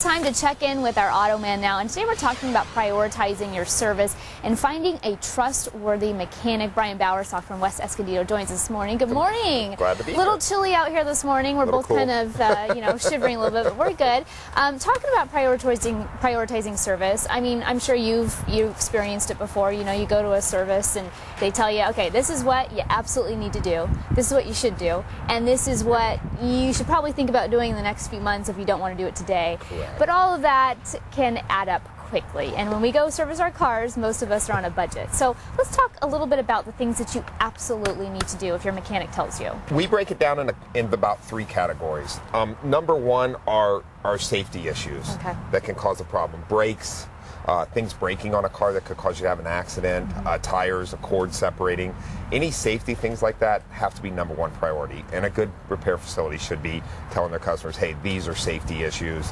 Time to check in with our auto man now, and today we're talking about prioritizing your service and finding a trustworthy mechanic. Brian Bowersock from West Escondido joins us this morning. Good morning. Glad to be here. A little here. Chilly out here this morning. We're both cool. kind of shivering a little bit, but we're good. Talking about prioritizing service. I mean, I'm sure you've experienced it before. You know, you go to a service and they tell you, okay, this is what you absolutely need to do. This is what you should do, and this is what you should probably think about doing in the next few months if you don't want to do it today. Correct. But all of that can add up quickly, and when we go service our cars, most of us are on a budget. So let's talk a little bit about the things that you absolutely need to do if your mechanic tells you. We break it down in about 3 categories. Number one are safety issues that can cause a problem. Brakes, things breaking on a car that could cause you to have an accident, tires, a cord separating. Any safety things like that have to be number one priority, and a good repair facility should be telling their customers, hey, these are safety issues.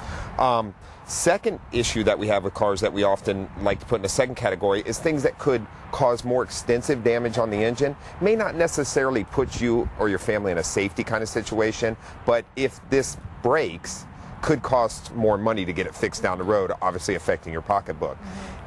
Second issue that we have with cars that we often like to put in the second category is things that could cause more extensive damage on the engine. May not necessarily put you or your family in a safety kind of situation, but if this breaks, could cost more money to get it fixed down the road, obviously affecting your pocketbook.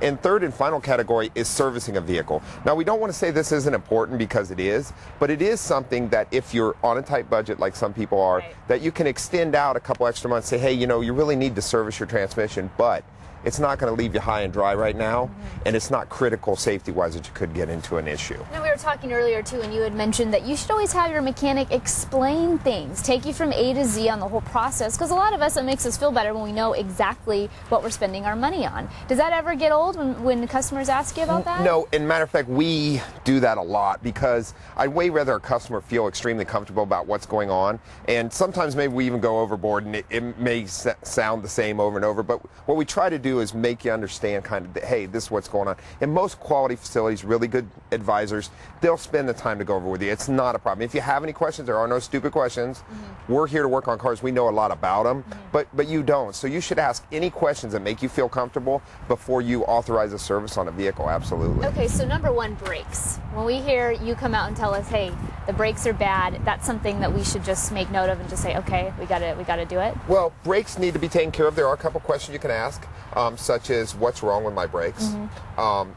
And third and final category is servicing a vehicle. Now, we don't want to say this isn't important, because it is, but it is something that if you're on a tight budget like some people are, that you can extend out a couple extra months, say, hey, you know, you really need to service your transmission, but it's not going to leave you high and dry right now, and it's not critical safety-wise that you could get into an issue. Now, we were talking earlier, too, and you had mentioned that you should always have your mechanic explain things, take you from A to Z on the whole process, because a lot of us, it makes us feel better when we know exactly what we're spending our money on. Does that ever get old when customers ask you about that? No, and matter of fact, we do that a lot, because I'd way rather a customer feel extremely comfortable about what's going on, and sometimes maybe we even go overboard, and it may sound the same over and over, but what we try to do is make you understand kind of, hey, this is what's going on. In most quality facilities, really good advisors, they'll spend the time to go over with you. It's not a problem. If you have any questions, there are no stupid questions. We're here to work on cars. We know a lot about them, but you don't. So you should ask any questions that make you feel comfortable before you authorize a service on a vehicle. Absolutely. Okay, so number one, brakes. When we hear you come out and tell us, hey, the brakes are bad, that's something that we should just make note of and just say, okay, we gotta do it? Well, brakes need to be taken care of. There are a couple questions you can ask, such as, what's wrong with my brakes?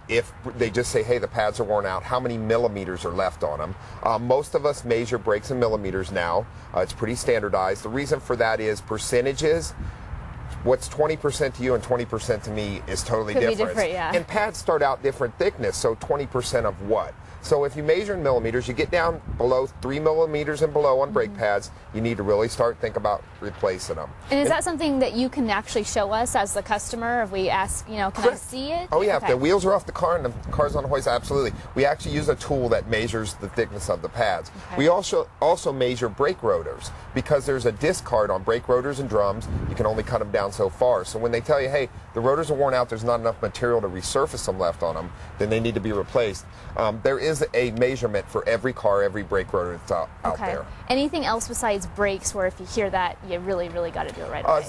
If they just say, hey, the pads are worn out, how many millimeters are left on them? Most of us measure brakes in millimeters now. It's pretty standardized. The reason for that is percentages. What's 20% to you and 20% to me is totally different. Could be different, yeah. And pads start out different thickness, so 20% of what? So if you measure in millimeters, you get down below 3 millimeters and below on brake pads, you need to really start think about replacing them. And is that something that you can actually show us as the customer if we ask, you know, can I see it? Oh yeah, if the wheels are off the car and the car's on the hoist, absolutely. We actually use a tool that measures the thickness of the pads. We also measure brake rotors, because there's a disc card on brake rotors and drums. You can only cut them down so far. So when they tell you, hey, the rotors are worn out, there's not enough material to resurface them left on them, then they need to be replaced. There is a measurement for every car, every brake rotor that's out there. Anything else besides brakes where if you hear that, you really got to do it right away?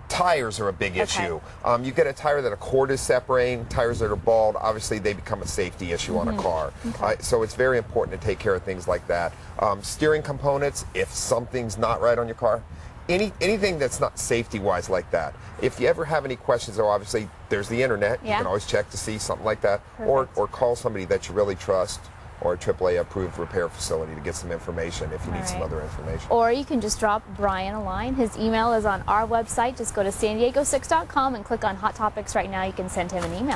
Tires are a big issue. You get a tire that a cord is separating, tires that are bald, obviously they become a safety issue on a car. So it's very important to take care of things like that. Steering components, if something's not right on your car, anything that's not safety-wise like that. If you ever have any questions, though, obviously there's the internet. You can always check to see something like that, or call somebody that you really trust, or a AAA approved repair facility to get some information if you need some other information. Or you can just drop Brian a line. His email is on our website. Just go to san diego6.com and click on Hot Topics right now. You can send him an email.